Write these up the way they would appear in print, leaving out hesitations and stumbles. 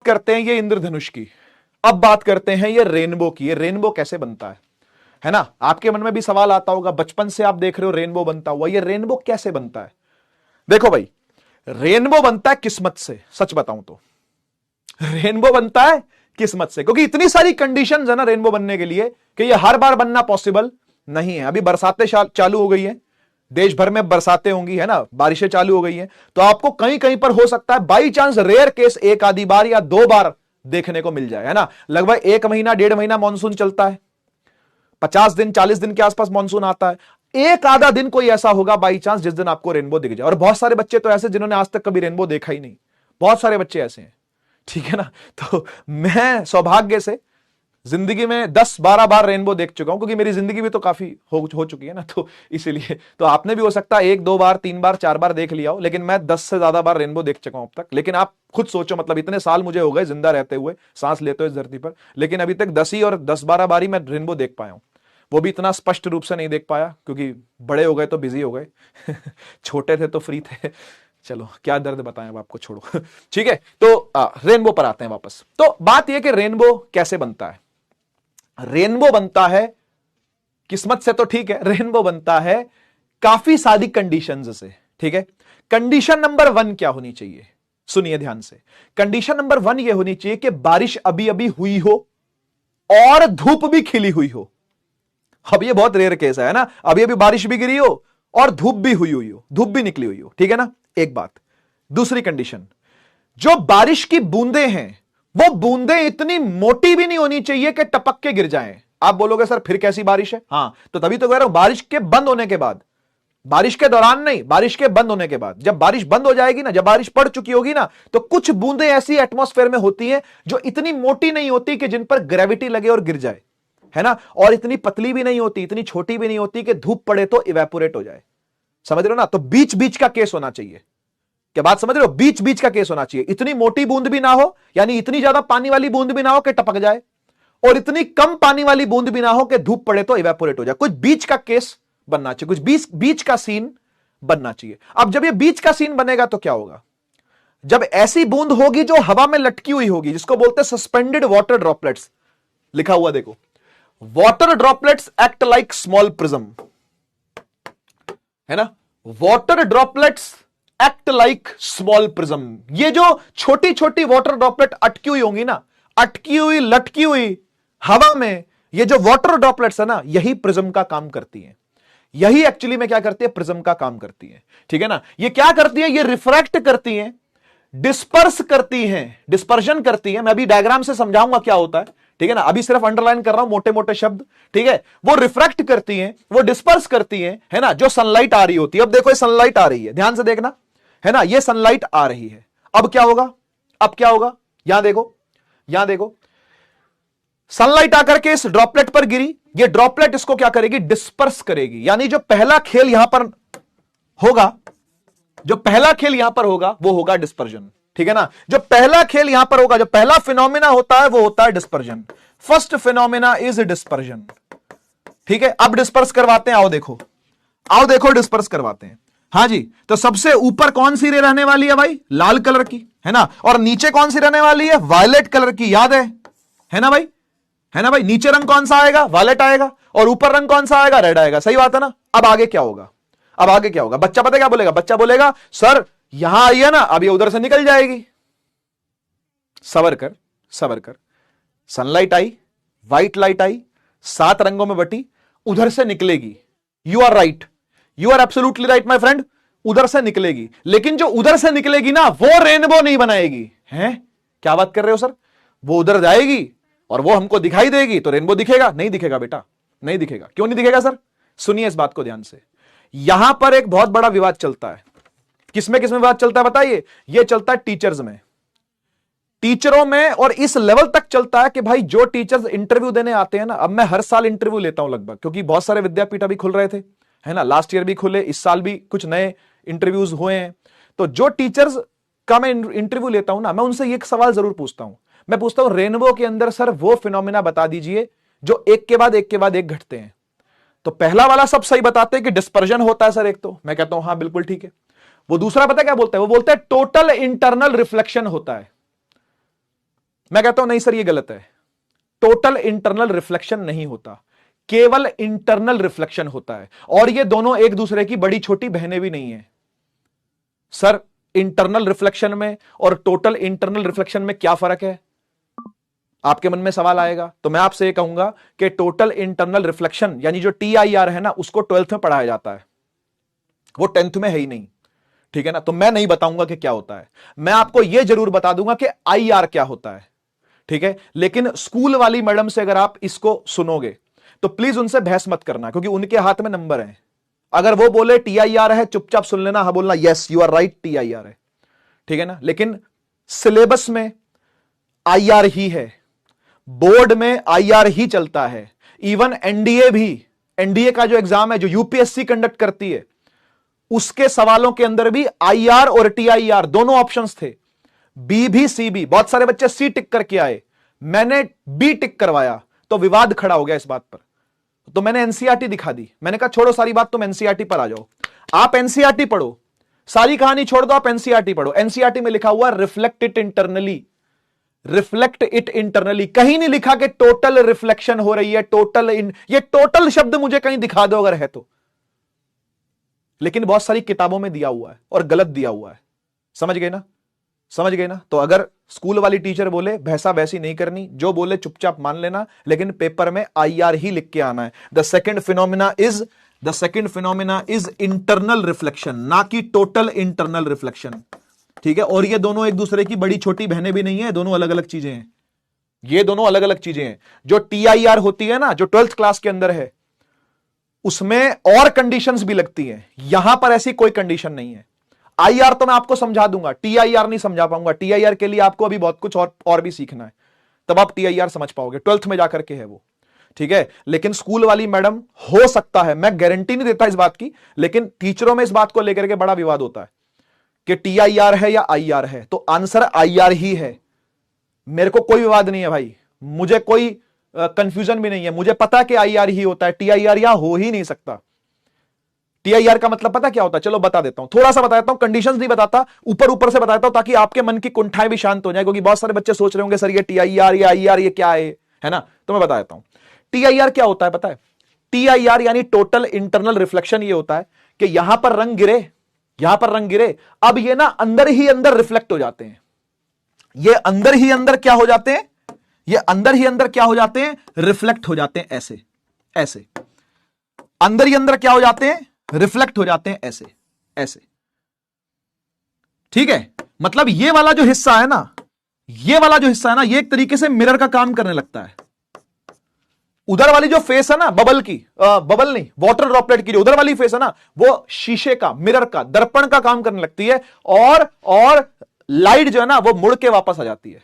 करते हैं ये इंद्रधनुष की, अब बात करते हैं ये रेनबो की। ये रेनबो कैसे बनता है ना? आपके मन में भी सवाल आता होगा, बचपन से आप देख रहे हो रेनबो बनता हुआ, ये रेनबो कैसे बनता है? देखो भाई, रेनबो बनता है किस्मत से। सच बताऊं तो रेनबो बनता है किस्मत से, क्योंकि इतनी सारी कंडीशंस है ना रेनबो बनने के लिए कि ये हर बार बनना पॉसिबल नहीं है। अभी बरसातें चालू हो गई है, देश भर में बरसातें होंगी, है ना, बारिशें चालू हो गई हैं, तो आपको कहीं कहीं पर हो सकता है बाई चांस, रेयर केस, एक आधी बार या 2 बार देखने को मिल जाए, है ना। लगभग 1 महीना 1.5 महीना मानसून चलता है, 50 दिन 40 दिन के आसपास मानसून आता है। एक आधा दिन कोई ऐसा होगा बाई चांस जिस दिन आपको रेनबो दिख जाए। और बहुत सारे बच्चे तो ऐसे जिन्होंने आज तक कभी रेनबो देखा ही नहीं, बहुत सारे बच्चे ऐसे हैं, ठीक है ना। तो मैं सौभाग्य से जिंदगी में 10-12 बार रेनबो देख चुका हूं, क्योंकि मेरी जिंदगी भी तो काफी हो चुकी है ना, तो इसीलिए। तो आपने भी हो सकता है 1-2 बार 3 बार 4 बार देख लिया हो, लेकिन मैं 10 से ज्यादा बार रेनबो देख चुका हूं अब तक। लेकिन आप खुद सोचो, मतलब इतने साल मुझे हो गए जिंदा रहते हुए, सांस लेते हुए इस धरती पर, लेकिन अभी तक 10 ही और 10-12 बार ही मैं रेनबो देख पाया हूं। वो भी इतना स्पष्ट रूप से नहीं देख पाया, क्योंकि बड़े हो गए तो बिजी हो गए छोटे थे तो फ्री थे। चलो क्या दर्द बताएं अब आपको, छोड़ो ठीक है। तो रेनबो पर आते हैं वापस। तो बात यह कि रेनबो कैसे बनता है। रेनबो बनता है किस्मत से, तो ठीक है, रेनबो बनता है काफी सारी कंडीशंस से, ठीक है। कंडीशन नंबर 1 क्या होनी चाहिए, सुनिए ध्यान से। कंडीशन नंबर 1 यह होनी चाहिए कि बारिश अभी अभी हुई हो और धूप भी खिली हुई हो। अब ये बहुत रेयर केस है ना, अभी अभी बारिश भी गिरी हो और धूप भी हुई हो, धूप भी निकली हुई हो, ठीक है ना, एक बात। दूसरी कंडीशन, जो बारिश की बूंदें हैं वो बूंदें इतनी मोटी भी नहीं होनी चाहिए कि टपक के गिर जाएं। आप बोलोगे सर फिर कैसी बारिश है? हां, तो तभी तो कह रहा हूं, बारिश के बंद होने के बाद, बारिश के दौरान नहीं, बारिश के बंद होने के बाद। जब बारिश बंद हो जाएगी ना, जब बारिश पड़ चुकी होगी ना, तो कुछ बूंदें ऐसी एटमॉस्फेयर में होती हैं जो इतनी मोटी नहीं होती कि जिन पर ग्रेविटी लगे और गिर जाए, है ना, और इतनी पतली भी नहीं होती, इतनी छोटी भी नहीं होती कि धूप पड़े तो इवेपोरेट हो जाए। समझ रहे हो ना? तो बीच बीच का केस होना चाहिए। क्या बात समझ रहे हो? बीच बीच का केस होना चाहिए। इतनी मोटी बूंद भी ना हो, यानी इतनी ज्यादा पानी वाली बूंद भी ना हो कि टपक जाए, और इतनी कम पानी वाली बूंद भी ना हो कि धूप पड़े तो इवेपोरेट हो जाए। कुछ बीच का केस बनना चाहिए, कुछ बीच का सीन बनना चाहिए। अब जब ये बीच का सीन बनेगा तो क्या होगा? जब ऐसी बूंद होगी जो हवा में लटकी हुई होगी, जिसको बोलते हैं सस्पेंडेड वाटर ड्रॉपलेट्स, लिखा हुआ देखो, water droplets act like small prism, है ना, water droplets act like small prism. ये जो छोटी छोटी वाटर ड्रॉपलेट अटकी हुई होंगी ना, अटकी हुई लटकी हुई हवा में, ये जो वाटर ड्रॉपलेट्स है ना, यही प्रिज्म का काम करती हैं। यही एक्चुअली में क्या करती है? प्रिज्म का काम करती है, ठीक है ना। ये क्या करती है? ये रिफ्रैक्ट करती हैं, डिस्पर्स करती हैं, डिस्पर्जन करती हैं। मैं अभी डायग्राम से समझाऊंगा क्या होता है, ठीक है ना, अभी सिर्फ अंडरलाइन कर रहा हूं मोटे मोटे शब्द, ठीक है। वो रिफ्रैक्ट करती हैं, वो डिस्पर्स करती हैं, है ना, जो सनलाइट आ रही होती है। अब देखो ये सनलाइट आ रही है, ध्यान से देखना, है ना, ये सनलाइट आ रही है। अब क्या होगा? अब क्या होगा? यहां देखो, यहां देखो, सनलाइट आकर के इस ड्रॉपलेट पर गिरी, ये ड्रॉपलेट इसको क्या करेगी? डिस्पर्स करेगी। यानी जो पहला खेल यहां पर होगा, जो पहला खेल यहां पर होगा वो होगा डिस्पर्जन, ठीक है ना। जो पहला खेल यहां पर होगा, जो पहला फिनोमिना होता है वो होता है dispersion. First phenomena is dispersion, ठीक है। अब डिस्पर्स करवाते हैं, आओ देखो, आओ देखो, डिस्पर्स करवाते हैं। हां जी, तो सबसे ऊपर कौन सी रे रहने वाली है भाई? लाल कलर की, है ना, और नीचे कौन सी रहने वाली है? वायलेट कलर की, याद है ना भाई, है ना भाई। नीचे रंग कौन सा आएगा? वायलेट आएगा, और ऊपर रंग कौन सा आएगा? रेड आएगा। सही बात है ना। अब आगे क्या होगा? अब आगे क्या होगा? बच्चा पता है क्या बोलेगा? बच्चा बोलेगा सर यहां आई है ना, अब ये उधर से निकल जाएगी। सबर कर, सबर कर, सनलाइट आई, व्हाइट लाइट आई, 7 रंगों में बटी, उधर से निकलेगी। You are right, you are absolutely right my friend, उधर से निकलेगी। लेकिन जो उधर से निकलेगी ना, वो रेनबो नहीं बनाएगी। हैं? क्या बात कर रहे हो सर? वो उधर जाएगी और वो हमको दिखाई देगी तो रेनबो दिखेगा? नहीं दिखेगा बेटा, नहीं दिखेगा। क्यों नहीं दिखेगा सर? सुनिए इस बात को ध्यान से। यहां पर एक बहुत बड़ा विवाद चलता है। किसमें किसमें विवाद चलता है बताइए? यह चलता है टीचर्स में, टीचरों में, और इस लेवल तक चलता है कि भाई जो टीचर्स इंटरव्यू देने आते हैं ना, अब मैं हर साल इंटरव्यू लेता हूं लगभग, क्योंकि बहुत सारे विद्यापीठ अभी खुल रहे थे, है ना, लास्ट ईयर भी खुले, इस साल भी कुछ नए इंटरव्यूज हुए हैं। तो जो टीचर्स का मैं इंटरव्यू लेता हूं ना, मैं उनसे एक सवाल जरूर पूछता हूं। मैं पूछता हूं रेनबो के अंदर सर वो फिनोमिना बता दीजिए जो एक के बाद एक के बाद एक घटते हैं। तो पहला वाला सब सही बताते हैं कि डिस्पर्जन होता है सर एक, तो मैं कहता हूं हां बिल्कुल ठीक है। वो दूसरा पता क्या बोलता है? वो बोलता है टोटल इंटरनल रिफ्लेक्शन होता है। मैं कहता हूं नहीं सर ये गलत है, टोटल इंटरनल रिफ्लेक्शन नहीं होता, केवल इंटरनल रिफ्लेक्शन होता है, और ये दोनों एक दूसरे की बड़ी छोटी बहनें भी नहीं है। सर इंटरनल रिफ्लेक्शन में और टोटल इंटरनल रिफ्लेक्शन में क्या फर्क है, आपके मन में सवाल आएगा। तो मैं आपसे ये कहूंगा कि टोटल इंटरनल रिफ्लेक्शन यानी जो TIR है ना, उसको 12th में पढ़ाया जाता है, वो 10th में है ही नहीं, ठीक है ना। तो मैं नहीं बताऊंगा कि क्या होता है, मैं आपको यह जरूर बता दूंगा कि IR क्या होता है, ठीक है। लेकिन स्कूल वाली मैडम से अगर आप इसको सुनोगे तो प्लीज उनसे बहस मत करना, क्योंकि उनके हाथ में नंबर है। अगर वो बोले TIR है, चुपचाप सुन लेना, हाँ बोलना yes you are right TIR है, ठीक है ना। लेकिन सिलेबस में IR ही है, बोर्ड में IR ही चलता है, इवन NDA भी, NDA का जो एग्जाम है जो UPSC कंडक्ट करती है, उसके सवालों के अंदर भी IR और TIR दोनों ऑप्शंस थे, बी भी सी भी। बहुत सारे बच्चे सी टिक करके आए, मैंने बी टिक करवाया, तो विवाद खड़ा हो गया इस बात पर। तो मैंने NCERT दिखा दी, मैंने कहा छोड़ो सारी बात, तुम NCERT पर आ जाओ, आप NCERT पढ़ो, सारी कहानी छोड़ दो, आप NCERT पढ़ो। NCERT में लिखा हुआ reflect it internally, reflect it internally, कहीं नहीं लिखा कि टोटल रिफ्लेक्शन हो रही है, ये टोटल शब्द मुझे कहीं दिखा दो अगर है तो। लेकिन बहुत सारी किताबों में दिया हुआ है और गलत दिया हुआ है, समझ गए ना, समझ गए ना। तो अगर स्कूल वाली टीचर बोले भैसा वैसी नहीं करनी, जो बोले चुपचाप मान लेना, लेकिन पेपर में IR ही लिख के आना है। The second phenomena is internal reflection, ना कि टोटल इंटरनल रिफ्लेक्शन, ठीक है। और ये दोनों एक दूसरे की बड़ी छोटी बहनें भी नहीं है, दोनों अलग अलग चीजें हैं, ये दोनों अलग अलग चीजें हैं। जो TIR होती है ना, जो 12th क्लास के अंदर है, उसमें और कंडीशंस भी लगती हैं, यहां पर ऐसी कोई कंडीशन नहीं है। IR तो मैं आपको समझा दूंगा, TIR नहीं समझा पाऊंगा। TIR के लिए आपको अभी बहुत कुछ और भी सीखना है, तब आप TIR समझ पाओगे, 12th में जाकर के है वो, ठीक है। लेकिन स्कूल वाली मैडम, हो सकता है, मैं गारंटी नहीं देता इस बात की, लेकिन टीचरों में इस बात को लेकर के बड़ा विवाद होता है कि TIR है या IR है, तो आंसर IR ही है। मेरे को कोई विवाद नहीं है भाई, मुझे कोई कंफ्यूजन भी नहीं है, मुझे पता कि IR ही होता है, TIR यहां हो ही नहीं सकता। TIR का मतलब पता क्या होता है, चलो बता देता हूं, थोड़ा सा बता देता हूं, कंडीशंस नहीं बताता, ऊपर ऊपर से बताता हूं, ताकि आपके मन की कुंठाएं भी शांत हो जाए, क्योंकि बहुत सारे बच्चे सोच रहे होंगे सर ये TIR या IR ये क्या है ना। तो मैं बता देता हूं TIR क्या होता है, पता है। TIR यानी टोटल इंटरनल रिफ्लेक्शन ये होता है कि यहां पर रंग गिरे, अब ये ना अंदर ही अंदर रिफ्लेक्ट हो जाते हैं, ये अंदर ही अंदर क्या हो जाते हैं, ये अंदर ही अंदर क्या हो जाते हैं, रिफ्लेक्ट हो जाते हैं, ऐसे ऐसे, अंदर ही अंदर क्या हो जाते हैं, रिफ्लेक्ट हो जाते हैं, ऐसे ऐसे, ठीक है। मतलब ये वाला जो हिस्सा है ना, ये एक तरीके से मिरर का काम करने लगता है। उधर वाली जो फेस है ना बबल की, बबल नहीं, वाटर ड्रॉपलेट की जो उधर वाली फेस है ना, वो शीशे का, मिरर का, दर्पण का काम करने लगती है, और लाइट जो है ना वो मुड़ के वापस आ जाती है,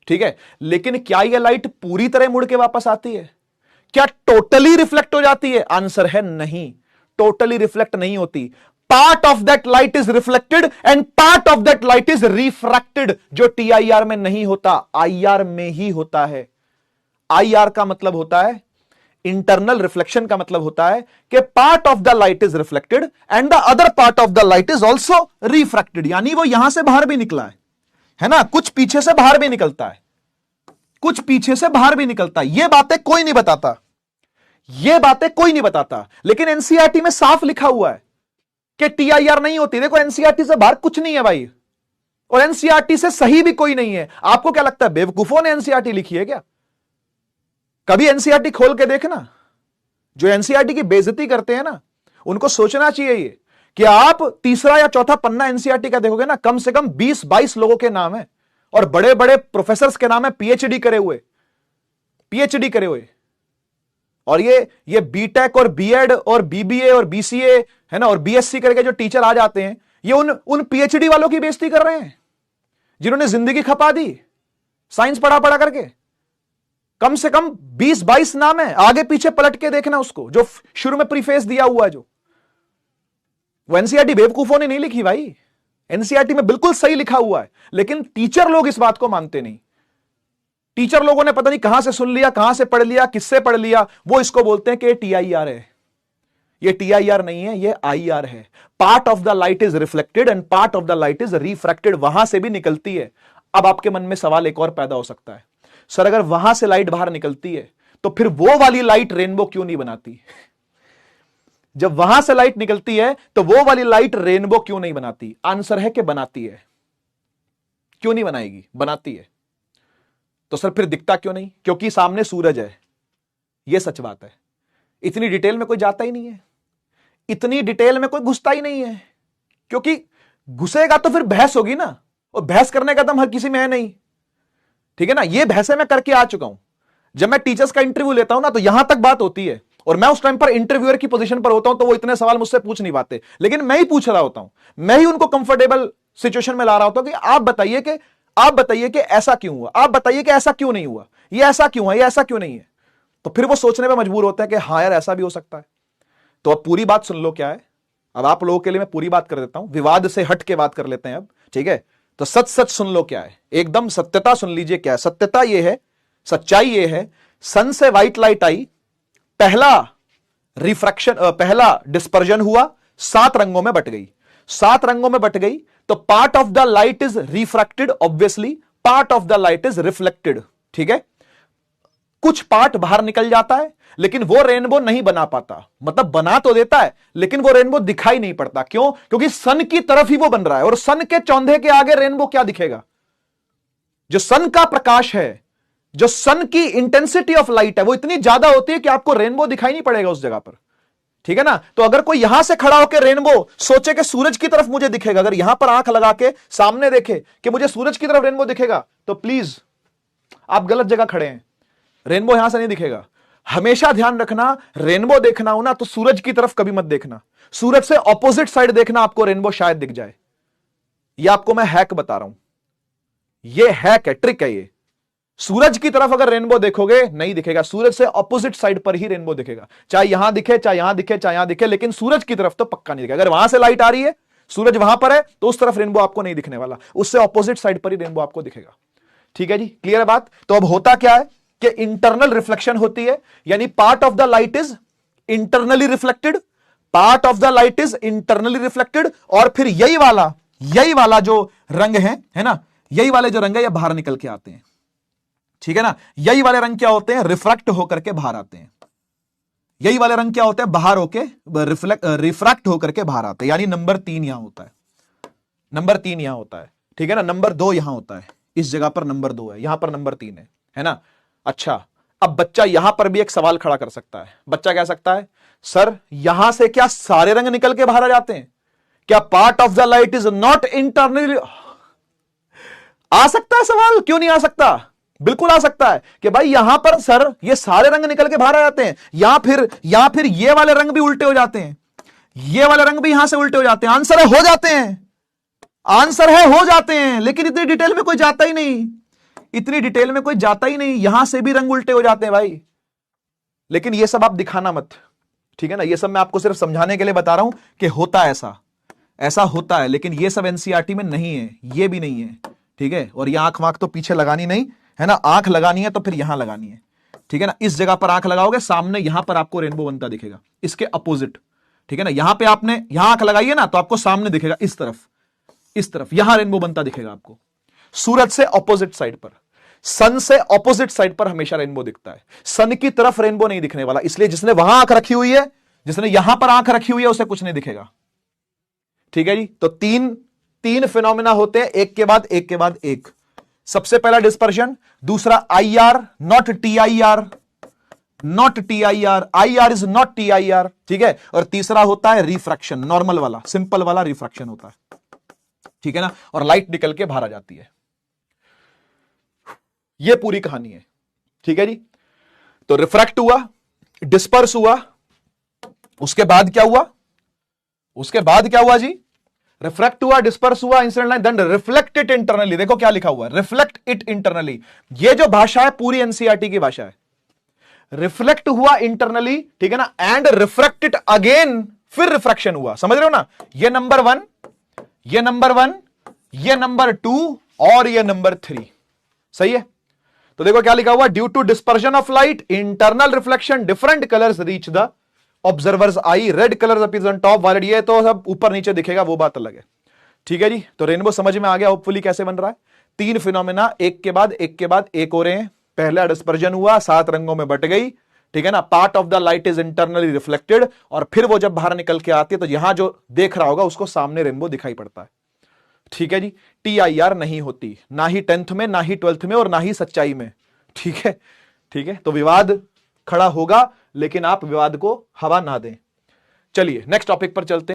ठीक है। लेकिन क्या यह लाइट पूरी तरह मुड़ के वापस आती है, क्या टोटली रिफ्लेक्ट हो जाती है, आंसर है नहीं, टोटली रिफ्लेक्ट नहीं होती। Part of that light is reflected and part of that light is refracted, जो TIR में नहीं होता, IR में ही होता है। IR का मतलब होता है, इंटरनल रिफ्लेक्शन का मतलब होता है कि part of the light is reflected and the other part of the light is also refracted, यानी वो यहां से बाहर भी निकला है ना, कुछ पीछे से बाहर भी निकलता है, कुछ पीछे से बाहर भी निकलता है। ये बातें कोई नहीं बताता, ये बातें कोई नहीं बताता, लेकिन NCERT में साफ लिखा हुआ है कि TIR नहीं होती। देखो NCERT से बाहर कुछ नहीं है भाई, और NCERT से सही भी कोई नहीं है। आपको क्या लगता है बेवकूफों ने NCERT लिखी है क्या? कभी NCERT खोल के देखना, जो NCERT की बेइज्जती करते हैं ना, उनको सोचना चाहिए ये कि आप तीसरा या चौथा पन्ना NCERT का देखोगे ना, कम से कम 20-22 लोगों के नाम है, और बड़े बड़े प्रोफेसर्स के नाम है, PhD करे हुए, और ये बीटेक और बीएड और BBA और BCA है ना, और BSc करके जो टीचर आ जाते हैं, ये उन PhD वालों की बेइज्जती कर रहे हैं जिन्होंने जिंदगी खपा दी साइंस पढ़ा करके। कम से कम 20-22 नाम है, आगे पीछे पलट के देखना उसको, जो शुरू में प्रीफेस दिया हुआ है, जो वो NCERT बेवकूफों ने नहीं लिखी भाई, NCERT में बिल्कुल सही लिखा हुआ है, लेकिन टीचर लोग इस बात को मानते नहीं। टीचर लोगों ने पता नहीं कहां से सुन लिया, कहां से पढ़ लिया, किससे पढ़ लिया, वो इसको बोलते हैं कि TIR है। ये TIR नहीं है, ये IR है। Part of the light is reflected and part of the light is refracted, वहां से भी निकलती है। अब आपके मन में सवाल एक और पैदा हो सकता है सर अगर वहां से लाइट बाहर निकलती है तो फिर वो वाली लाइट रेनबो क्यों नहीं बनाती? जब वहां से लाइट निकलती है तो वो वाली लाइट रेनबो क्यों नहीं बनाती? आंसर है कि बनाती है। क्यों नहीं बनाएगी? बनाती है। तो सर फिर दिखता क्यों नहीं? क्योंकि सामने सूरज है। यह सच बात है। इतनी डिटेल में कोई जाता ही नहीं है, इतनी डिटेल में कोई घुसता ही नहीं है, क्योंकि घुसेगा तो फिर बहस होगी ना, और बहस करने का दम हर किसी में है नहीं। ठीक है ना? ये बहसें मैं करके आ चुका हूं। जब मैं टीचर्स का इंटरव्यू लेता हूं ना, तो यहां तक बात होती है, और मैं उस टाइम पर इंटरव्यूअर की पोजीशन पर होता हूं, तो वो इतने सवाल मुझसे पूछ नहीं पाते, लेकिन मैं ही पूछ रहा होता हूं। मैं ही उनको कंफर्टेबल सिचुएशन में ला रहा होता हूं कि आप बताइए कि ऐसा क्यों हुआ, आप बताइए कि ऐसा क्यों नहीं हुआ, ये ऐसा क्यों है, ये ऐसा क्यों नहीं है। तो फिर वो सोचने पर मजबूर होता है कि हाँ यार ऐसा भी हो सकता है। तो अब पूरी बात सुन लो क्या है। अब आप लोगों के लिए मैं पूरी बात कर देता हूं, विवाद से हट के बात कर लेते हैं अब। ठीक है? तो सच सच सुन लो क्या है, एकदम सत्यता सुन लीजिए क्या है। सत्यता यह है, सच्चाई यह है, सन से व्हाइट लाइट आई, पहला रिफ्रैक्शन, पहला डिस्पर्जन हुआ, 7 रंगों में बट गई। 7 रंगों में बट गई तो part of the light is refracted, obviously part of the light is reflected. ठीक है? कुछ पार्ट बाहर निकल जाता है, लेकिन वो रेनबो नहीं बना पाता। मतलब बना तो देता है, लेकिन वो रेनबो दिखाई नहीं पड़ता। क्यों? क्योंकि सन की तरफ ही वो बन रहा है, और सन के चौंधे के आगे रेनबो क्या दिखेगा? जो सन का प्रकाश है, जो सन की इंटेंसिटी ऑफ लाइट है, वो इतनी ज्यादा होती है कि आपको रेनबो दिखाई नहीं पड़ेगा उस जगह पर। ठीक है ना? तो अगर कोई यहां से खड़ा होकर रेनबो सोचे कि सूरज की तरफ मुझे दिखेगा, अगर यहां पर आंख लगा के सामने देखे कि मुझे सूरज की तरफ रेनबो दिखेगा, तो प्लीज आप गलत जगह खड़े हैं। रेनबो यहां से नहीं दिखेगा। हमेशा ध्यान रखना, रेनबो देखना हो ना तो सूरज की तरफ कभी मत देखना, सूरज से ऑपोजिट साइड देखना, आपको रेनबो शायद दिख जाए। यह आपको मैं हैक बता रहा हूं, यह हैक है, ट्रिक है ये। सूरज की तरफ अगर रेनबो देखोगे नहीं दिखेगा, सूरज से ऑपोजिट साइड पर ही रेनबो दिखेगा। चाहे यहां दिखे, चाहे यहां दिखे, चाहे यहां दिखे, लेकिन सूरज की तरफ तो पक्का नहीं दिखेगा। अगर वहां से लाइट आ रही है, सूरज वहां पर है, तो उस तरफ रेनबो आपको नहीं दिखने वाला, उससे ऑपोजिट साइड पर ही रेनबो आपको दिखेगा। ठीक है जी? क्लियर है बात? तो अब होता क्या है कि इंटरनल रिफ्लेक्शन होती है, यानी part of the light is internally reflected, part of the light is internally reflected, और फिर यही वाला जो रंग है ना, यही वाले जो रंग है ये बाहर निकल के आते हैं। ठीक है ना? यही वाले रंग क्या होते हैं? रिफ्रैक्ट होकर के बाहर आते हैं। यही वाले रंग क्या होते हैं? बाहर होके रिफ्रैक्ट होकर के बाहर आते हैं। यानी नंबर 3 यहां होता है, नंबर 3 यहां होता है। ठीक है ना? नंबर 2 यहां होता है, इस जगह पर नंबर 2 है, यहां पर नंबर 3 है ना? अच्छा, अब बच्चा यहां पर भी एक सवाल खड़ा कर सकता है। बच्चा कह सकता है, सर यहां से क्या सारे रंग निकल के बाहर आ जाते हैं? क्या part of the light is not internally? आ सकता है सवाल, क्यों नहीं आ सकता? बिल्कुल आ सकता है कि भाई यहां पर सर ये सारे रंग निकल के बाहर आ जाते हैं, या फिर ये वाले रंग भी उल्टे हो जाते हैं, ये वाले रंग भी यहां से उल्टे हो जाते हैं। आंसर है हो जाते हैं, आंसर है हो जाते हैं, लेकिन इतनी डिटेल में कोई जाता ही नहीं, इतनी डिटेल में कोई जाता ही नहीं। यहां से भी रंग उल्टे हो जाते हैं भाई, लेकिन ये सब आप दिखाना मत। ठीक है ना? ये सब मैं आपको सिर्फ समझाने के लिए बता रहा हूं कि होता ऐसा, ऐसा होता है, लेकिन ये सब एनसीईआरटी में नहीं है, ये भी नहीं है। ठीक है? और ये आंख वाँख तो पीछे लगानी नहीं है ना, आंख लगानी है तो फिर यहां लगानी है। ठीक है ना? इस जगह पर आंख लगाओगे, सामने यहां पर आपको रेनबो बनता दिखेगा, इसके अपोजिट। ठीक है ना? यहां पे आपने यहां आंख लगाई है ना, तो आपको सामने दिखेगा इस तरफ यहां रेनबो बनता दिखेगा आपको। सूरज से ऑपोजिट साइड पर, सन से ऑपोजिट साइड पर हमेशा रेनबो दिखता है। सन की तरफ रेनबो नहीं दिखने वाला, इसलिए जिसने वहां आंख रखी हुई है, जिसने यहां पर आंख रखी हुई है, उसे कुछ नहीं दिखेगा। ठीक है जी? तो तीन फिनोमिना होते हैं, एक के बाद एक के बाद एक। सबसे पहला डिस्पर्शन, दूसरा IR, not TIR, not TIR, IR is not TIR। ठीक है? और तीसरा होता है रिफ्रैक्शन, नॉर्मल वाला, सिंपल वाला रिफ्रैक्शन होता है। ठीक है ना? और लाइट निकल के बाहर आ जाती है। यह पूरी कहानी है। ठीक है जी? तो रिफ्रैक्ट हुआ, डिस्पर्स हुआ, उसके बाद क्या हुआ? उसके बाद क्या हुआ जी? रिफ्रैक्ट हुआ, डिस्पर्स हुआ, incident light, then reflect it internally. देखो क्या लिखा हुआ है, रिफ्लेक्ट इट इंटरनली। ये जो भाषा है पूरी एनसीईआरटी की भाषा है। रिफ्लेक्ट हुआ इंटरनली, ठीक है ना, एंड रिफ्रैक्ट इट अगेन, फिर रिफ्रैक्शन हुआ। समझ रहे हो ना? ये नंबर 1, ये नंबर 1, ये नंबर 2 और ये नंबर 3। सही है? तो देखो क्या लिखा हुआ, due to dispersion of light, internal reflection, different colours reach the observer's eye, red colour appears on top, violet, ये तो सब ऊपर नीचे दिखेगा, वो बात अलग है। ठीक है जी? तो रेनबो समझ में आ गया होपफुली कैसे बन रहा है। 3 फिनोमेना एक के बाद एक के बाद एक हो रहे हैं। पहला डिस्पर्जन हुआ, 7 रंगों में बट गई, ठीक है ना। Part of the light is internally reflected, और फिर वो जब बाहर निकल के आती है तो यहां जो देख रहा होगा उसको सामने रेनबो दिखाई पड़ता है, ठीक है जी। TIR नहीं होती, ना ही 10th में, ना ही 12th में, और ना ही सच्चाई में, ठीक है, ठीक है। तो विवाद खड़ा होगा, लेकिन आप विवाद को हवा ना दें। चलिए नेक्स्ट टॉपिक पर चलते हैं।